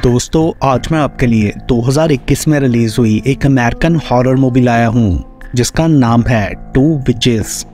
दोस्तों आज मैं आपके लिए 2021 में रिलीज हुई एक अमेरिकन हॉरर मूवी लाया हूँ जिसका नाम है टू विचेस।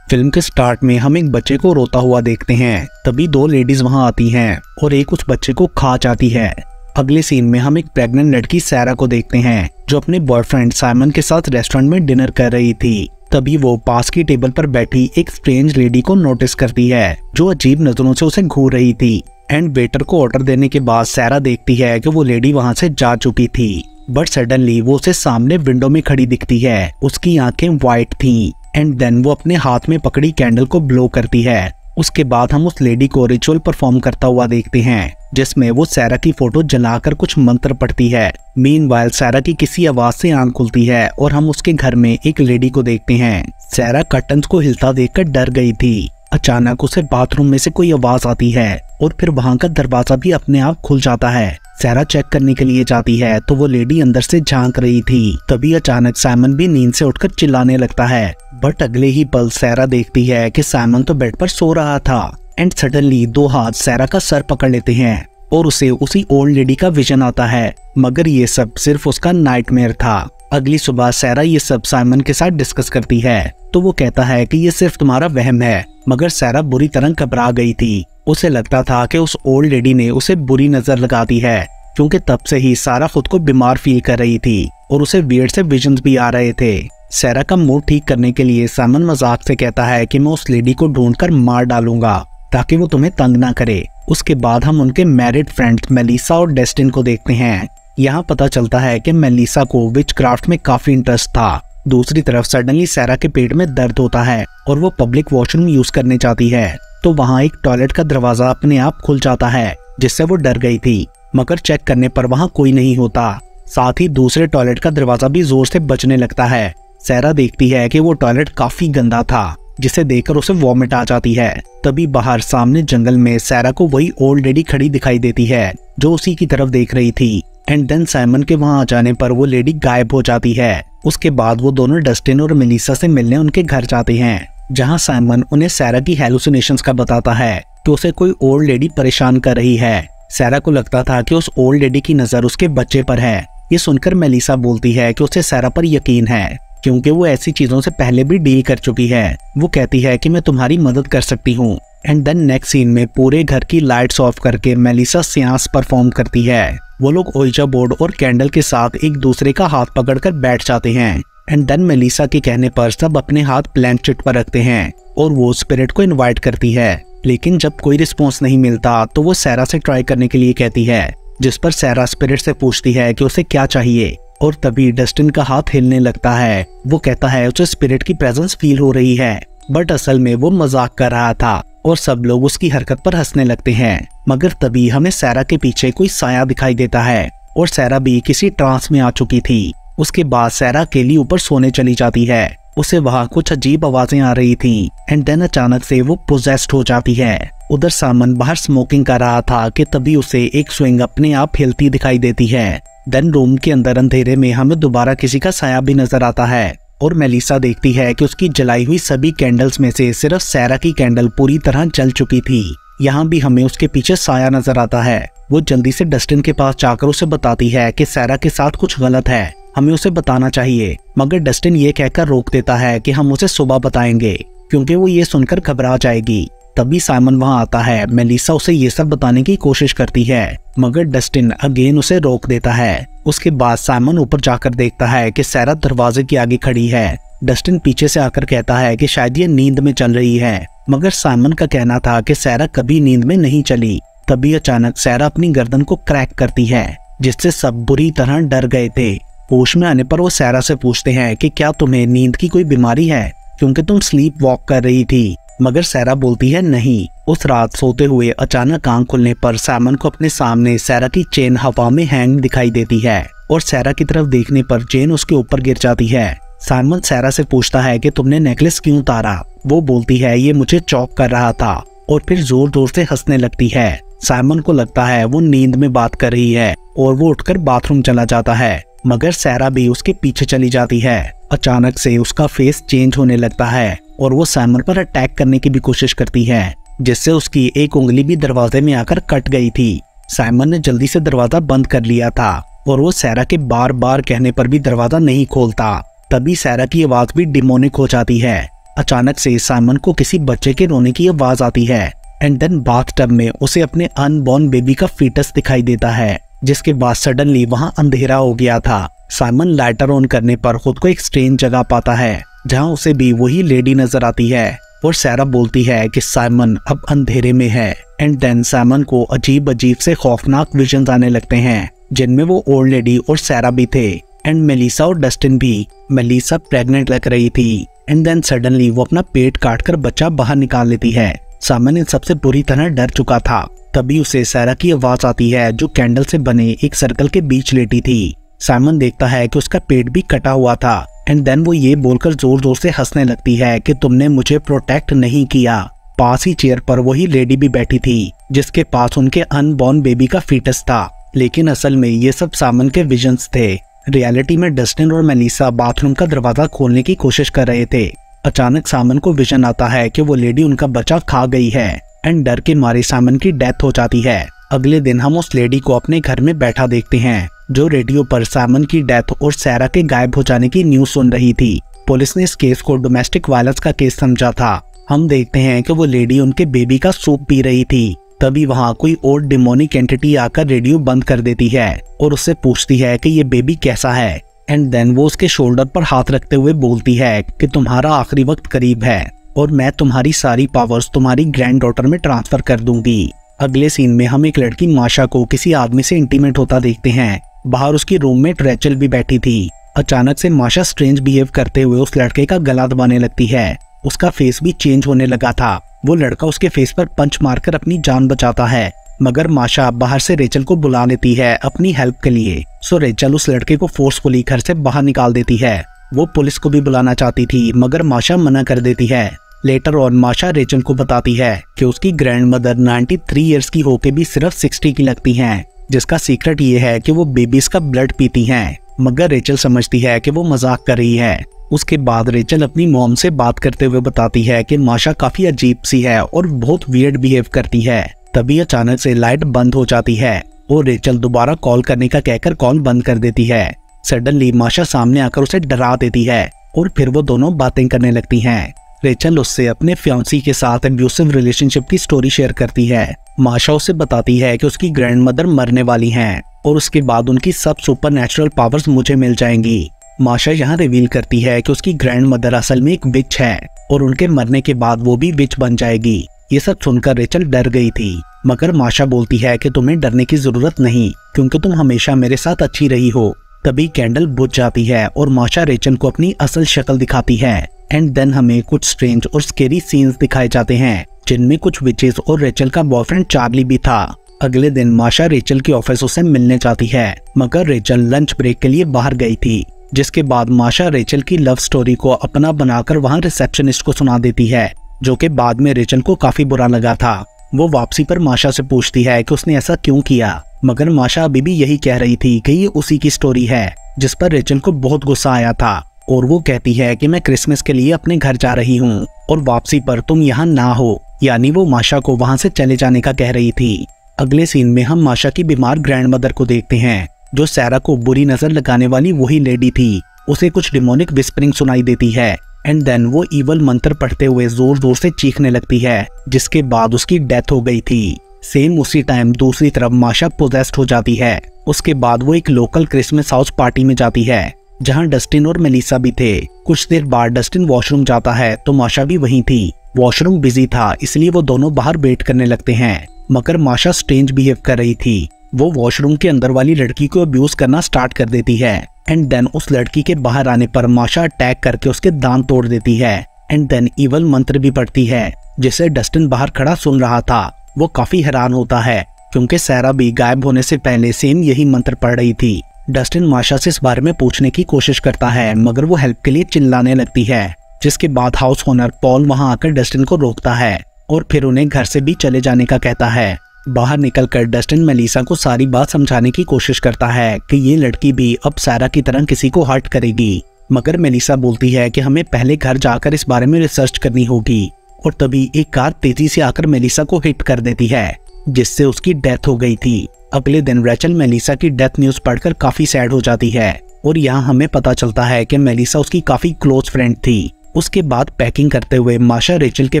फिल्म के स्टार्ट में हम एक बच्चे को रोता हुआ देखते हैं। तभी दो लेडीज वहां आती हैं और एक उस बच्चे को खा जाती है। अगले सीन में हम एक प्रेग्नेंट लड़की सैरा को देखते हैं जो अपने बॉयफ्रेंड साइमन के साथ रेस्टोरेंट में डिनर कर रही थी। तभी वो पास की टेबल पर बैठी एक स्ट्रेंज लेडी को नोटिस करती है जो अजीब नजरों से उसे घूर रही थी। एंड वेटर को ऑर्डर देने के बाद सैरा देखती है कि वो लेडी वहां से जा चुकी थी, बट सडनली वो उसे सामने विंडो में खड़ी दिखती है। उसकी आंखें वाइट थी एंड देन वो अपने हाथ में पकड़ी कैंडल को ब्लो करती है। उसके बाद हम उस लेडी को रिचुअल परफॉर्म करता हुआ देखते हैं जिसमें वो सैरा की फोटो जलाकर कुछ मंत्र पढ़ती है। मीनवाइल सैरा की किसी आवाज से आंख खुलती है और हम उसके घर में एक लेडी को देखते हैं। सैरा कर्टन्स को हिलता देखकर डर गई थी। अचानक उसे बाथरूम में से कोई आवाज आती है और फिर वहां का दरवाजा भी अपने आप खुल जाता है। सैरा चेक करने के लिए जाती है तो वो लेडी अंदर से झांक रही थी। तभी अचानक साइमन भी नींद से उठकर चिल्लाने लगता है, बट अगले ही पल सैरा देखती है कि साइमन तो बेड पर सो रहा था। एंड सडनली दो हाथ सैरा का सर पकड़ लेते हैं और उसे उसी ओल्ड लेडी का विजन आता है, मगर ये सब सिर्फ उसका नाइटमेयर था। अगली सुबह सैरा ये सब साइमन के साथ डिस्कस करती है तो वो कहता है कि ये सिर्फ तुम्हारा वहम है, मगर सैरा बुरी तरह घबरा गई थी। उसे लगता था कि उस ओल्ड लेडी ने उसे बुरी नजर लगा दी है क्योंकि तब से ही सारा खुद को बीमार फील कर रही थी और उसे वियर्ड से विजन्स भी आ रहे थे। सैरा का मूड ठीक करने के लिए साइमन मजाक से कहता है कि मैं उस लेडी को ढूंढकर मार डालूंगा ताकि वो तुम्हें तंग ना करे। उसके बाद हम उनके मैरिड फ्रेंड्स मेलिसा और डेस्टिन को देखते हैं। यहाँ पता चलता है कि मेलिसा को विचक्राफ्ट में काफी इंटरेस्ट था। दूसरी तरफ सडनली सैरा के पेट में दर्द होता है और वो पब्लिक वॉशरूम यूज करने चाहती है तो वहाँ एक टॉयलेट का दरवाजा अपने आप खुल जाता है जिससे वो डर गई थी, मगर चेक करने पर वहाँ कोई नहीं होता। साथ ही दूसरे टॉयलेट का दरवाजा भी जोर से बजने लगता है। सैरा देखती है कि वो टॉयलेट काफी गंदा था जिसे देखकर उसे वॉमिट आ जाती है। तभी बाहर सामने जंगल में सैरा को वही ओल्ड लेडी खड़ी दिखाई देती है जो उसी की तरफ देख रही थी। एंड देन साइमन के वहां आ जाने पर वो लेडी गायब हो जाती है। उसके बाद वो दोनों डस्टिन और मेलिसा से मिलने उनके घर जाते हैं जहां साइमन उन्हें सैरा की हेलुसिनेशंस का बताता है कि उसे कोई ओल्ड लेडी परेशान कर रही है। सैरा को लगता था कि उस ओल्ड लेडी की नजर उसके बच्चे पर है। ये सुनकर मेलिसा बोलती है कि उसे सैरा पर यकीन है क्योंकि वो ऐसी चीजों से पहले भी डील कर चुकी है। वो कहती है कि मैं तुम्हारी मदद कर सकती हूँ। एंड देन नेक्स्ट सीन में पूरे घर की लाइट्स ऑफ करके मेलिसा सियांस परफॉर्म करती है। वो लोग ओइजा बोर्ड और कैंडल के साथ एक दूसरे का हाथ पकड़कर बैठ जाते हैं। एंड देन मेलिसा के कहने पर सब अपने हाथ प्लैंचेट पर रखते हैं और वो स्पिरिट को इनवाइट करती है, लेकिन जब कोई रिस्पॉन्स नहीं मिलता तो वो सैरा से ट्राई करने के लिए कहती है, जिस पर सैरा स्पिरिट से पूछती है कि उसे क्या चाहिए। और तभी डस्टिन का हाथ हिलने लगता है। वो कहता है उसे स्पिरिट की प्रेजेंस फील हो रही है, बट असल में वो मजाक कर रहा था और सब लोग उसकी हरकत पर हंसने लगते हैं। मगर तभी हमें सैरा के पीछे कोई साया दिखाई देता है और सैरा भी किसी ट्रांस में आ चुकी थी। उसके बाद सैरा अकेली ऊपर सोने चली जाती है। उसे वहाँ कुछ अजीब आवाजें आ रही थी एंड देन अचानक से वो पोजेस्ड हो जाती है। उधर सामन बाहर स्मोकिंग कर रहा था कि तभी उसे एक स्विंग अपने आप हिलती दिखाई देती है। देन रूम के अंदर अंधेरे में हमें दोबारा किसी का साया भी नजर आता है और मेलिसा देखती है कि उसकी जलाई हुई सभी कैंडल्स में से सिर्फ सैरा की कैंडल पूरी तरह जल चुकी थी। यहाँ भी हमें उसके पीछे साया नजर आता है। वो जल्दी से डस्टिन के पास जाकर उसे बताती है कि सैरा के साथ कुछ गलत है, हमें उसे बताना चाहिए। मगर डस्टिन ये कहकर रोक देता है कि हम उसे सुबह बताएंगे क्योंकि वो ये सुनकर घबरा जाएगी। तभी साइमन वहां आता है। मेलिसा उसे ये सब बताने की कोशिश करती है मगर डस्टिन अगेन उसे रोक देता है। उसके बाद साइमन ऊपर जाकर देखता है कि सैरा दरवाजे के आगे खड़ी है। डस्टिन पीछे से आकर कहता है कि शायद ये नींद में चल रही है, मगर साइमन का कहना था कि सैरा कभी नींद में नहीं चली। तभी अचानक सैरा अपनी गर्दन को क्रैक करती है जिससे सब बुरी तरह डर गए थे। होश में आने पर वो सैरा से पूछते हैं कि क्या तुम्हें नींद की कोई बीमारी है क्योंकि तुम स्लीप वॉक कर रही थी, मगर सैरा बोलती है नहीं। उस रात सोते हुए अचानक आंख खुलने पर साइमन को अपने सामने सैरा की चेन हवा में हैंग दिखाई देती है और सैरा की तरफ देखने पर चेन उसके ऊपर गिर जाती है। साइमन सैरा से पूछता है कि तुमने नेकलेस क्यों उतारा। वो बोलती है ये मुझे चौक कर रहा था और फिर जोर जोर से हंसने लगती है। साइमन को लगता है वो नींद में बात कर रही है और वो उठकर बाथरूम चला जाता है, मगर सैरा भी उसके पीछे चली जाती है। अचानक से उसका फेस चेंज होने लगता है और वो साइमन पर अटैक करने की भी कोशिश करती है जिससे उसकी एक उंगली भी दरवाजे में आकर कट गई थी। साइमन ने जल्दी से दरवाजा बंद कर लिया था और वो सैरा के बार बार कहने पर भी दरवाजा नहीं खोलता। तभी सैरा की आवाज भी डिमोनिक हो जाती है। अचानक से साइमन को किसी बच्चे के रोने की आवाज आती है एंड देन बाथटब में उसे अपने अनबॉर्न बेबी का फीटस दिखाई देता है, जिसके बाद सडनली वहां अंधेरा हो गया था। साइमन लाइटर ऑन करने पर खुद को एक स्ट्रेंज जगह पाता है जहां उसे भी वही लेडी नजर आती है और सैरा बोलती है कि साइमन अब अंधेरे में है। एंड देन साइमन को अजीब अजीब से खौफनाक विजन्स आने लगते हैं जिनमें वो ओल्ड लेडी और सैरा भी थे एंड मेलिसा और डस्टिन भी। मेलिसा प्रेग्नेंट लग रही थी एंड देन सडनली वो अपना पेट काटकर बच्चा बाहर निकाल लेती है। साइमन इन सबसे बुरी तरह डर चुका था। तभी उसे सैरा की आवाज आती है जो कैंडल से बने एक सर्कल के बीच लेटी थी। साइमन देखता है कि उसका पेट भी कटा हुआ था एंड देन वो ये बोलकर जोर जोर से हंसने लगती है कि तुमने मुझे प्रोटेक्ट नहीं किया। पास ही चेयर पर वही लेडी भी बैठी थी जिसके पास उनके अनबॉर्न बेबी का फीटस था। लेकिन असल में ये सब साइमन के विजन्स थे। रियलिटी में डस्टिन और मेलिसा बाथरूम का दरवाजा खोलने की कोशिश कर रहे थे। अचानक साइमन को विजन आता है कि वो लेडी उनका बच्चा खा गई है एंड डर के मारे साइमन की डेथ हो जाती है। अगले दिन हम उस लेडी को अपने घर में बैठा देखते हैं जो रेडियो पर साइमन की डेथ और सैरा के गायब हो जाने की न्यूज सुन रही थी। पुलिस ने इस केस को डोमेस्टिक वायलेंस का केस समझा था। हम देखते हैं कि वो लेडी उनके बेबी का सूप पी रही थी। तभी वहाँ कोई और डिमोनिक एंटिटी आकर रेडियो बंद कर देती है और उससे पूछती है कि ये बेबी कैसा है। एंड देन वो उसके शोल्डर पर हाथ रखते हुए बोलती है कि तुम्हारा आखिरी वक्त करीब है और मैं तुम्हारी सारी पावर्स तुम्हारी ग्रैंड डॉटर में ट्रांसफर कर दूंगी। अगले सीन में हम एक लड़की माशा को किसी आदमी से इंटीमेट होता देखते हैं। बाहर उसकी रूममेट रेचल भी बैठी थी। अचानक से माशा स्ट्रेंज बिहेव करते हुए उस लड़के का गला दबाने लगती है। उसका फेस भी चेंज होने लगा था। वो लड़का उसके फेस पर पंच मारकर अपनी जान बचाता है, मगर माशा बाहर से रेचल को बुला लेती है अपनी हेल्प के लिए। सो रेचल उस लड़के को फोर्सफुली घर से बाहर निकाल देती है। वो पुलिस को भी बुलाना चाहती थी मगर माशा मना कर देती है। लेटर ऑन माशा रेचल को बताती है कि उसकी ग्रैंड मदर 93 इयर्स की होके भी सिर्फ 60 की लगती हैं, जिसका सीक्रेट ये है कि वो बेबीज का ब्लड पीती हैं। मगर रेचल समझती है कि वो मजाक कर रही है। उसके बाद रेचल अपनी मॉम से बात करते हुए बताती है कि माशा काफी अजीब सी है और बहुत वियर्ड बिहेव करती है। तभी अचानक से लाइट बंद हो जाती है और रेचल दोबारा कॉल करने का कहकर कॉल बंद कर देती है। सडनली माशा सामने आकर उसे डरा देती है और फिर वो दोनों बातें करने लगती हैं। रेचल उससे अपने फियांसी के साथ एब्यूसिव रिलेशनशिप की स्टोरी शेयर करती है। माशा उसे बताती है कि उसकी ग्रैंड मदर मरने वाली हैं और उसके बाद उनकी सब सुपरनैचुरल पावर्स मुझे मिल जाएंगी। माशा यहाँ रिवील करती है कि उसकी ग्रैंड मदर असल में एक विच है और उनके मरने के बाद वो भी विच बन जाएगी। ये सब सुनकर रेचल डर गई थी, मगर माशा बोलती है कि तुम्हें डरने की जरूरत नहीं क्योंकि तुम हमेशा मेरे साथ अच्छी रही हो। तभी कैंडल बुझ जाती है और माशा रेचल को अपनी असल शक्ल दिखाती है। एंड देन हमें कुछ स्ट्रेंज और स्केरी सीन्स दिखाए जाते हैं जिनमें कुछ विचेस और रेचल का बॉयफ्रेंड चार्ली भी था। अगले दिन माशा रेचल के ऑफिस से मिलने जाती है, मगर रेचल लंच ब्रेक के लिए बाहर गई थी। जिसके बाद माशा रेचल की लव स्टोरी को अपना बनाकर वहां रिसेप्शनिस्ट को सुना देती है, जो कि बाद में रेचल को काफी बुरा लगा था। वो वापसी पर माशा से पूछती है कि उसने ऐसा क्यों किया, मगर माशा अभी भी यही कह रही थी कि ये उसी की स्टोरी है, जिस पर रेचल को बहुत गुस्सा आया था और वो कहती है कि मैं क्रिसमस के लिए अपने घर जा रही हूँ और वापसी पर तुम यहाँ ना हो। यानी वो माशा को वहां से चले जाने का कह रही थी। अगले सीन में हम माशा की बीमार ग्रैंड मदर को देखते हैं, जो सैरा को बुरी नजर लगाने वाली वही लेडी थी। उसे कुछ डिमोनिक विस्परिंग सुनाई देती है एंड देन वो इवल मंत्र पढ़ते हुए जोर जोर से चीखने लगती है, जिसके बाद उसकी डेथ हो गई थी। सेम उसी टाइम दूसरी तरफ माशा पोजेस्ड हो जाती है। उसके बाद वो एक लोकल क्रिसमस हाउस पार्टी में जाती है जहां डस्टिन और मेलिसा भी थे। कुछ देर बाद डस्टिन वॉशरूम जाता है तो माशा भी वहीं थी। वॉशरूम बिजी था इसलिए वो दोनों बाहर वेट करने लगते हैं, मगर माशा स्ट्रेंज बिहेव कर रही थी। वो वॉशरूम के अंदर वाली लड़की को अब्यूज करना स्टार्ट कर देती है एंड देन उस लड़की के बाहर आने पर माशा अटैक करके उसके दांत तोड़ देती है एंड देन इवल मंत्र भी पढ़ती है, जिसे डस्टिन बाहर खड़ा सुन रहा था। वो काफी हैरान होता है क्योंकि सैरा भी गायब होने से पहले सेम यही मंत्र पढ़ रही थी। डस्टिन माशा से इस बारे में पूछने की कोशिश करता है, मगर वो हेल्प के लिए चिल्लाने लगती है, जिसके बाद हाउस ओनर पॉल वहां आकर डस्टिन को रोकता है और फिर उन्हें घर से भी चले जाने का कहता है। बाहर निकलकर डस्टिन मेलिसा को सारी बात समझाने की कोशिश करता है कि ये लड़की भी अब सैरा की तरह किसी को हर्ट करेगी, मगर मेलिसा बोलती है कि हमें पहले घर जाकर इस बारे में रिसर्च करनी होगी। और तभी एक कार तेजी से आकर मेलिसा को हिट कर देती है जिससे उसकी डेथ हो गई थी। अगले दिन रेचल मेलिसा की डेथ न्यूज पढ़कर काफी सैड हो जाती है और यहाँ हमें पता चलता है कि मेलिसा उसकी काफी क्लोज फ्रेंड थी। उसके बाद पैकिंग करते हुए माशा रेचल के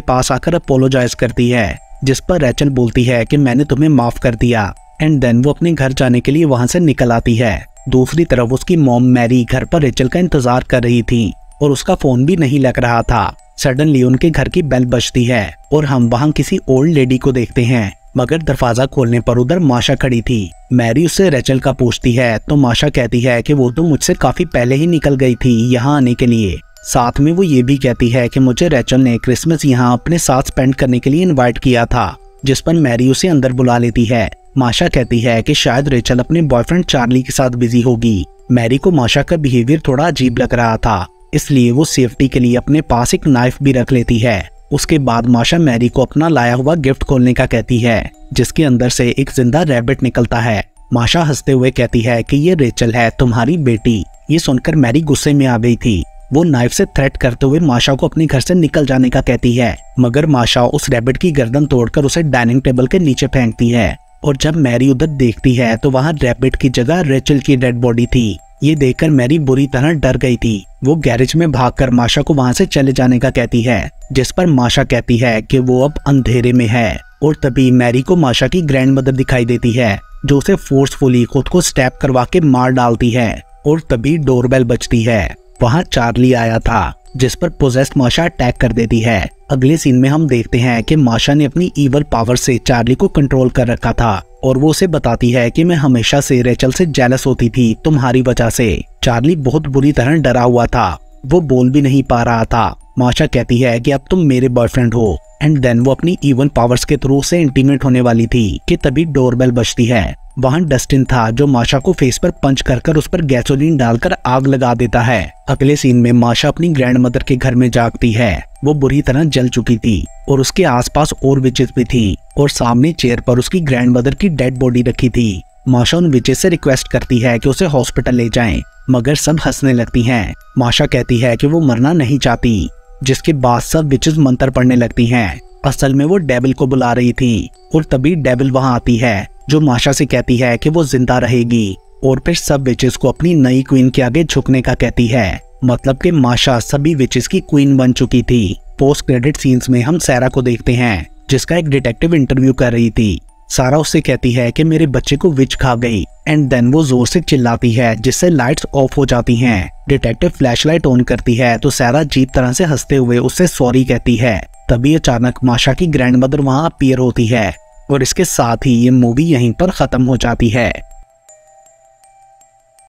पास आकर अपोलोजाइज करती है, जिस पर रेचल बोलती है कि मैंने तुम्हें माफ कर दिया एंड देन वो अपने घर जाने के लिए वहां से निकल आती है। दूसरी तरफ उसकी मॉम मैरी घर पर रेचल का इंतजार कर रही थी और उसका फोन भी नहीं लग रहा था। सडनली उनके घर की बेल बजती है और हम वहां किसी ओल्ड लेडी को देखते हैं, मगर दरवाजा खोलने पर उधर माशा खड़ी थी। मैरी उससे रेचल का पूछती है तो माशा कहती है कि वो तो मुझसे काफी पहले ही निकल गई थी यहाँ आने के लिए। साथ में वो ये भी कहती है कि मुझे रेचल ने क्रिसमस यहाँ अपने साथ स्पेंड करने के लिए इनवाइट किया था, जिस पर मैरी उसे अंदर बुला लेती है। माशा कहती है कि शायद रेचल अपने बॉयफ्रेंड चार्ली के साथ बिजी होगी। मैरी को माशा का बिहेवियर थोड़ा अजीब लग रहा था, इसलिए वो सेफ्टी के लिए अपने पास एक नाइफ भी रख लेती है। उसके बाद माशा मैरी को अपना लाया हुआ गिफ्ट खोलने का कहती है, जिसके अंदर से एक जिंदा रैबिट निकलता है। माशा हंसते हुए कहती है कि ये रेचल है, तुम्हारी बेटी। ये सुनकर मैरी गुस्से में आ गई थी। वो नाइफ से थ्रेट करते हुए माशा को अपने घर से निकल जाने का कहती है, मगर माशा उस रैबिट की गर्दन तोड़कर उसे डाइनिंग टेबल के नीचे फेंकती है। और जब मैरी उधर देखती है तो वहाँ रैबिट की जगह रेचल की डेड बॉडी थी। ये देखकर मैरी बुरी तरह डर गई थी। वो गैरेज में भागकर माशा को वहां से चले जाने का कहती है, जिस पर माशा कहती है कि वो अब अंधेरे में है। और तभी मैरी को माशा की ग्रैंड मदर दिखाई देती है, जो उसे फोर्सफुली खुद को स्टैप करवा के मार डालती है। और तभी डोरबेल बजती है। वहाँ चार्ली आया था, जिस पर पोजेस्ड माशा अटैक कर देती है। अगले सीन में हम देखते हैं कि माशा ने अपनी ईवल पावर से चार्ली को कंट्रोल कर रखा था और वो उसे बताती है कि मैं हमेशा से रेचल से जेलस होती थी तुम्हारी वजह से। चार्ली बहुत बुरी तरह डरा हुआ था, वो बोल भी नहीं पा रहा था। माशा कहती है कि अब तुम मेरे बॉयफ्रेंड हो एंड देन वो अपनी ईवल पावर्स के थ्रू से इंटीमेट होने वाली थी कि तभी डोरबेल बजती है। वहाँ डस्टिन था, जो माशा को फेस पर पंच कर उस पर गैसोलीन डालकर आग लगा देता है। अगले सीन में माशा अपनी ग्रैंड मदर के घर में जागती है। वो बुरी तरह जल चुकी थी और उसके आसपास और विचेस भी थी और सामने चेयर पर उसकी ग्रैंड मदर की डेड बॉडी रखी थी। माशा उन विचेस से रिक्वेस्ट करती है कि उसे हॉस्पिटल ले जाएं, मगर सब हंसने लगती हैं। माशा कहती है कि वो मरना नहीं चाहती, जिसके बाद सब विचेस मंत्र पढ़ने लगती हैं। असल में वो डेविल को बुला रही थी और तभी डेविल वहां आती है, जो माशा से कहती है कि वो जिंदा रहेगी और फिर सब विचेस को अपनी नई क्वीन के आगे झुकने का कहती है। मतलब कि माशा सभी विचेस की क्वीन बन चुकी थी। पोस्ट क्रेडिट सीन्स में हम सारा को देखते हैं, जिसका एक डिटेक्टिव इंटरव्यू कर रही थी। सारा उससे कहती है कि मेरे बच्चे को विच खा गई एंड देन वो जोर से चिल्लाती है, जिससे लाइट्स ऑफ हो जाती हैं। डिटेक्टिव फ्लैशलाइट ऑन करती है तो सारा अजीब तरह से हंसते हुए उससे सॉरी कहती है। तभी अचानक माशा की ग्रैंड मदर वहां अपीयर होती है और इसके साथ ही ये मूवी यहीं पर खत्म हो जाती है।